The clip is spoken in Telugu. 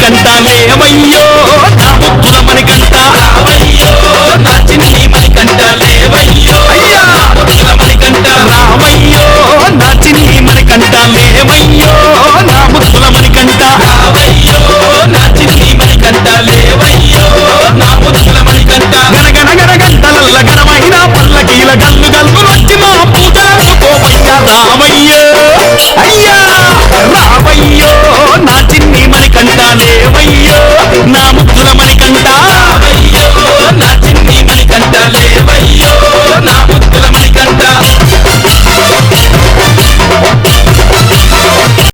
మణికంఠ లేవయ్యో నా ముద్దుల మణికంఠ రావయ్యో నా చిన్ని మణికంఠ లేవయ్యో అయ్యా ముద్దుల మణికంఠ రావయ్యో నా చిన్ని మణికంఠ లేవయ్యో నా ముద్దుల మణికంఠ రావయ్యో